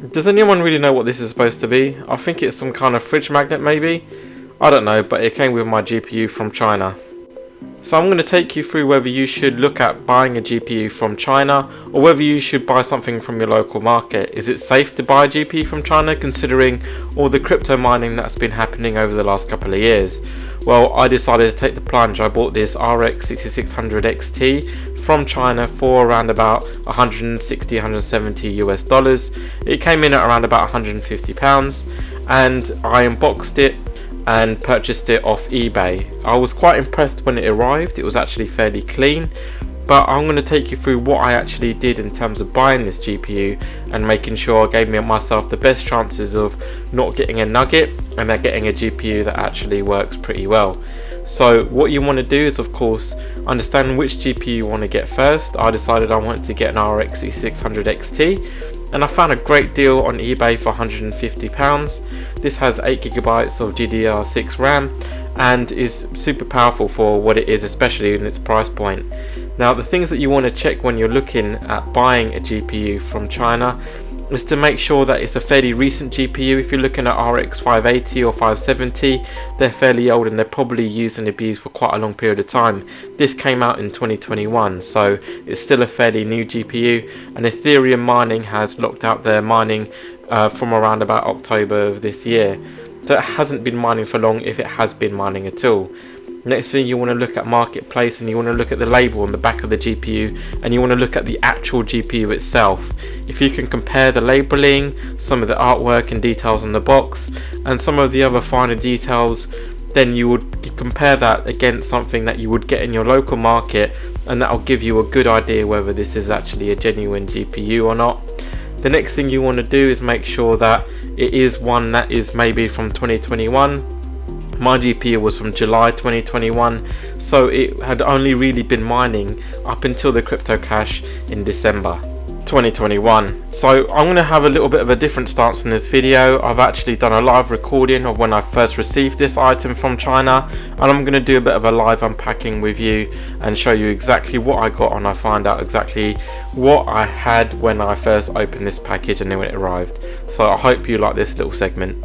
Does anyone really know what this is supposed to be? I think it's some kind of fridge magnet maybe? I don't know, but it came with my GPU from China. So I'm going to take you through whether you should look at buying a GPU from China or whether you should buy something from your local market. Is it safe to buy a GPU from China considering all the crypto mining that's been happening over the last couple of years? Well, I decided to take the plunge. I bought this RX 6600 XT from China for around about 160, 170 US dollars. It came in at around about 150 pounds and I unboxed it and purchased it off eBay. I was quite impressed when it arrived. It was actually fairly clean, but I'm going to take you through what I actually did in terms of buying this GPU and making sure I gave myself the best chances of not getting a nugget and then getting a GPU that actually works pretty well. So what you want to do is, of course, understand which GPU you want to get first. I decided I wanted to get an RX 600 XT and I found a great deal on eBay for £150. This has 8GB of GDDR6 RAM and is super powerful for what it is, especially in its price point. Now, the things that you want to check when you're looking at buying a GPU from China is to make sure that it's a fairly recent GPU. If you're looking at RX 580 or 570, they're fairly old and they're probably used and abused for quite a long period of time. This came out in 2021, so it's still a fairly new GPU, and Ethereum mining has locked out their mining from around about October of this year. So it hasn't been mining for long, if it has been mining at all. Next thing, you want to look at marketplace and you want to look at the label on the back of the GPU and you want to look at the actual GPU itself. If you can compare the labeling, some of the artwork and details on the box and some of the other finer details, then you would compare that against something that you would get in your local market, and that will give you a good idea whether this is actually a genuine GPU or not. The next thing you want to do is make sure that it is one that is maybe from 2021. My GPU was from July 2021, so it had only really been mining up until the crypto crash in December 2021. So I'm going to have a little bit of a different stance in this video. I've actually done a live recording of when I first received this item from China, and I'm going to do a bit of a live unpacking with you and show you exactly what I got, and I find out exactly what I had when I first opened this package and when it arrived. So I hope you like this little segment.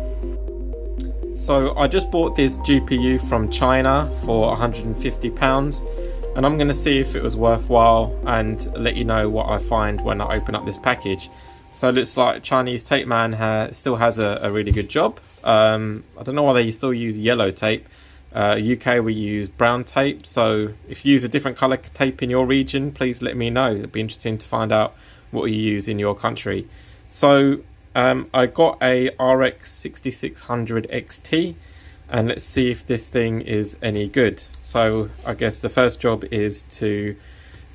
So I just bought this GPU from China for £150, and I'm going to see if it was worthwhile and let you know what I find when I open up this package. So it looks like Chinese tape man still has a really good job. I don't know why they still use yellow tape. UK we use brown tape, so if you use a different colour tape in your region, please let me know. It'd be interesting to find out what you use in your country. So I got a RX 6600 XT, and let's see if this thing is any good. So I guess the first job is to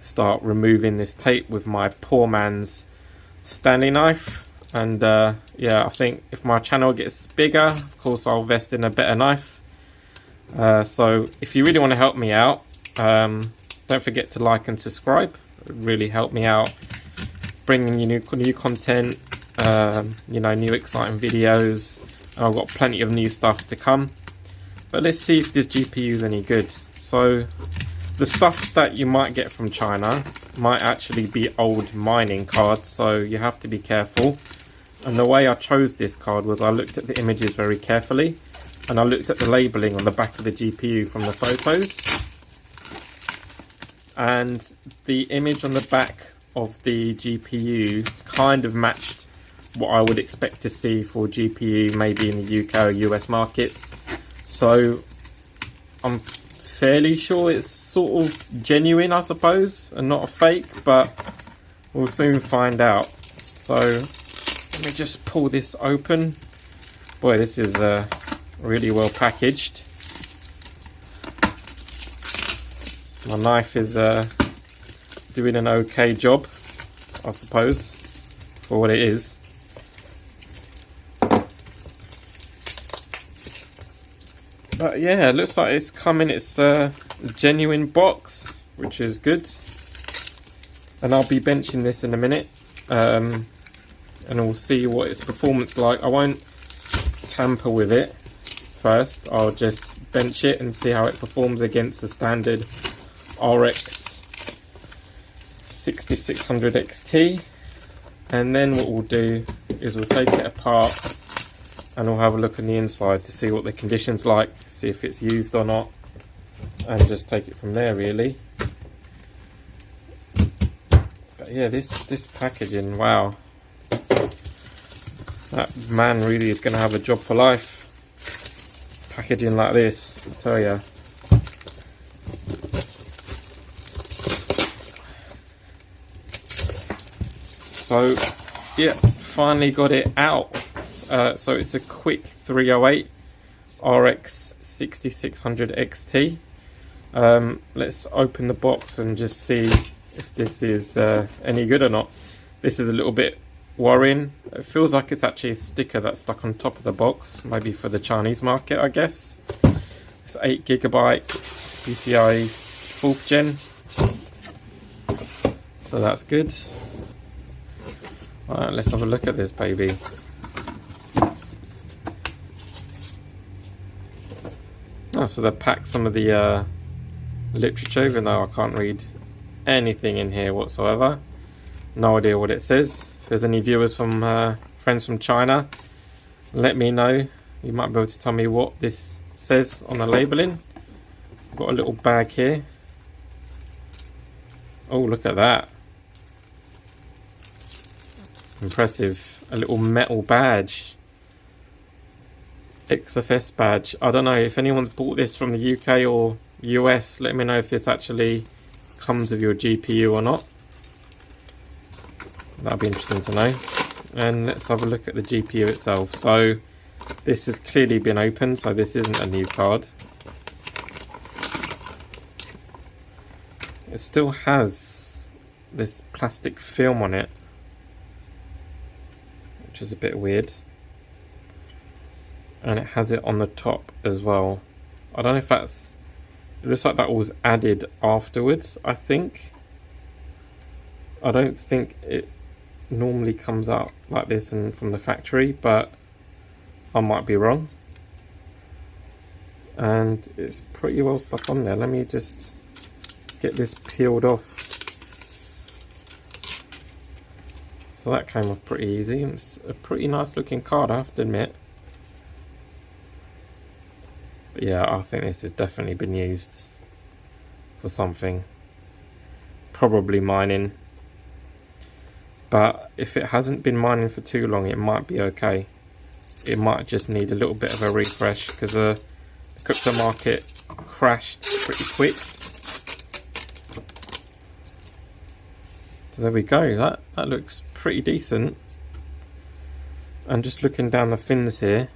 start removing this tape with my poor man's Stanley knife. And yeah, I think if my channel gets bigger, of course I'll invest in a better knife. So if you really want to help me out, don't forget to like and subscribe. It would really help me out bringing you new content, you know, new exciting videos, and I've got plenty of new stuff to come. But let's see if this GPU is any good. So the stuff that you might get from China might actually be old mining cards, so you have to be careful. And the way I chose this card was I looked at the images very carefully, and I looked at the labeling on the back of the GPU from the photos, and the image on the back of the GPU kind of matched what I would expect to see for GPU maybe in the UK or US markets. So I'm fairly sure it's sort of genuine, I suppose, and not a fake, but we'll soon find out. So let me just pull this open. Boy, this is really well packaged. My knife is doing an okay job, I suppose, for what it is. But yeah, it looks like it's come in its genuine box, which is good. And I'll be benching this in a minute, and we'll see what its performance like. I won't tamper with it first. I'll just bench it and see how it performs against the standard RX 6600 XT. and then what we'll do is we'll take it apart and we'll have a look on the inside to see what the condition's like, see if it's used or not, and just take it from there really. But yeah, this packaging, wow, that man really is going to have a job for life packaging like this, I tell ya. So yeah, finally got it out. So it's a quick 308 RX 6600 XT. Let's open the box and just see if this is any good or not. This is a little bit worrying. It feels like it's actually a sticker that's stuck on top of the box, maybe for the Chinese market, I guess. It's 8GB PCI 4th gen, so that's good. Alright, let's have a look at this baby. Oh, so they packed some of the literature, even though I can't read anything in here whatsoever. No idea what it says. If there's any viewers from friends from China, let me know. You might be able to tell me what this says on the labelling. Got a little bag here. Oh, look at that. Impressive. A little metal badge. XFS badge. I don't know if anyone's bought this from the UK or US. Let me know if this actually comes with your GPU or not. That'd be interesting to know. And let's have a look at the GPU itself. So this has clearly been opened, so this isn't a new card. It still has this plastic film on it, which is a bit weird. And it has it on the top as well. I don't know if that's... It looks like that was added afterwards, I think. I don't think it normally comes out like this and from the factory, but I might be wrong. And it's pretty well stuck on there. Let me just get this peeled off. So that came off pretty easy. It's a pretty nice looking card, I have to admit. But yeah, I think this has definitely been used for something. Probably mining. But if it hasn't been mining for too long, it might be okay. It might just need a little bit of a refresh because the crypto market crashed pretty quick. So there we go. That looks pretty decent. And just looking down the fins here,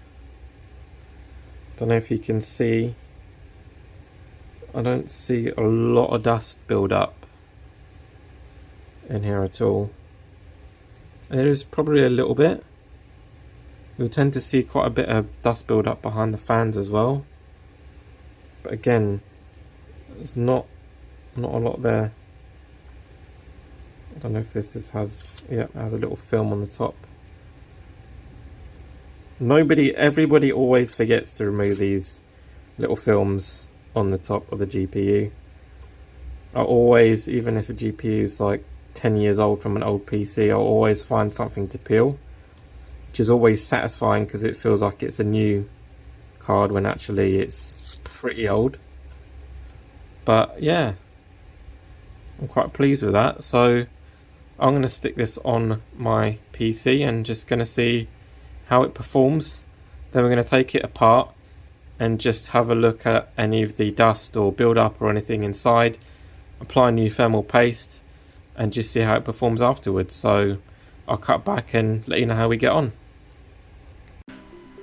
don't know if you can see, I don't see a lot of dust build up in here at all. There is probably a little bit. You'll tend to see quite a bit of dust build up behind the fans as well. But again, there's not a lot there. I don't know if this has, yeah, it has a little film on the top. Everybody always forgets to remove these little films on the top of the GPU. I always, even if a GPU is like 10 years old from an old PC, I'll always find something to peel, which is always satisfying because it feels like it's a new card when actually it's pretty old. But yeah, I'm quite pleased with that. So I'm going to stick this on my PC and just going to see how it performs. Then we're going to take it apart and just have a look at any of the dust or build up or anything inside, apply new thermal paste and just see how it performs afterwards. So I'll cut back and let you know how we get on.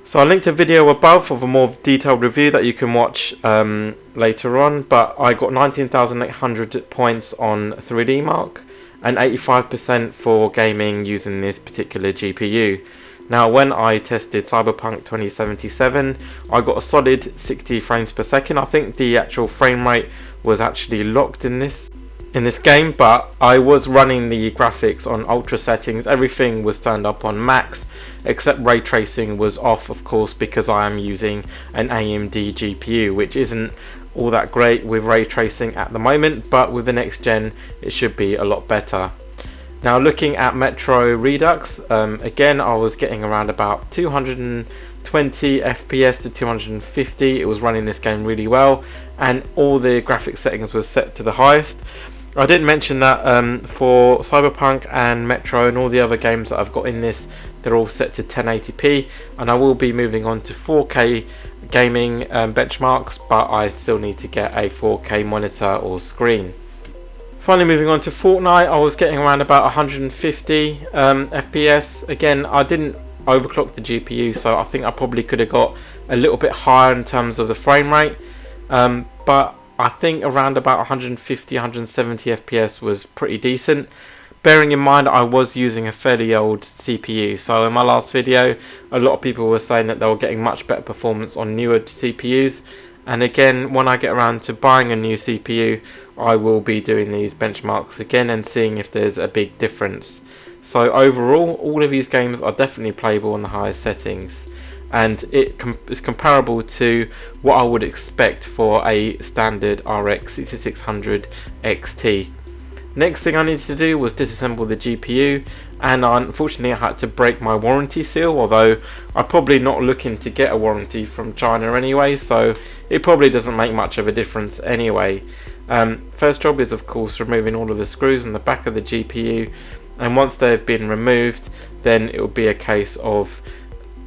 So I linked a video above of a more detailed review that you can watch later on, but I got 19,800 points on 3D Mark and 85% for gaming using this particular GPU. Now when I tested Cyberpunk 2077, I got a solid 60 frames per second. I think the actual frame rate was actually locked in this game, but I was running the graphics on ultra settings. Everything was turned up on max, except ray tracing was off, of course, because I am using an AMD GPU, which isn't all that great with ray tracing at the moment, but with the next gen it should be a lot better. Now looking at Metro Redux, again I was getting around about 220 FPS to 250. It was running this game really well, and all the graphics settings were set to the highest. I didn't mention that for Cyberpunk and Metro and all the other games that I've got in this, they're all set to 1080p, and I will be moving on to 4K gaming benchmarks, but I still need to get a 4K monitor or screen. Finally, moving on to Fortnite, I was getting around about 150 FPS. Again, I didn't overclock the GPU, so I think I probably could have got a little bit higher in terms of the frame rate, but I think around about 150, 170 FPS was pretty decent. Bearing in mind I was using a fairly old CPU, so in my last video a lot of people were saying that they were getting much better performance on newer CPUs, and again when I get around to buying a new CPU I will be doing these benchmarks again and seeing if there's a big difference. So overall all of these games are definitely playable on the highest settings, and it is comparable to what I would expect for a standard RX 6600 XT. Next thing I needed to do was disassemble the GPU, and unfortunately I had to break my warranty seal, although I'm probably not looking to get a warranty from China anyway, so it probably doesn't make much of a difference anyway. First job is of course removing all of the screws on the back of the GPU, and once they've been removed then it will be a case of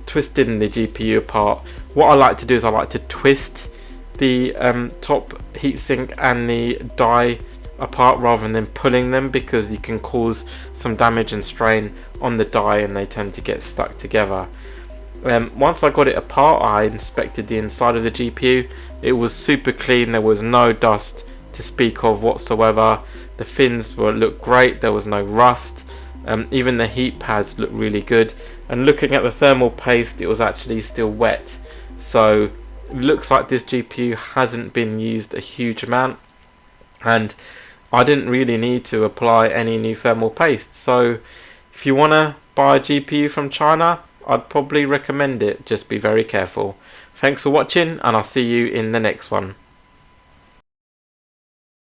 twisting the GPU apart. What I like to do is I like to twist the top heatsink and the die apart rather than pulling them, because you can cause some damage and strain on the die and they tend to get stuck together. Once I got it apart, I inspected the inside of the GPU. It was super clean, there was no dust to speak of whatsoever. The fins looked great, there was no rust. Even the heat pads looked really good, and looking at the thermal paste it was actually still wet, so it looks like this GPU hasn't been used a huge amount, and I didn't really need to apply any new thermal paste. So if you want to buy a GPU from China, I'd probably recommend it. Just be very careful. Thanks for watching, and I'll see you in the next one.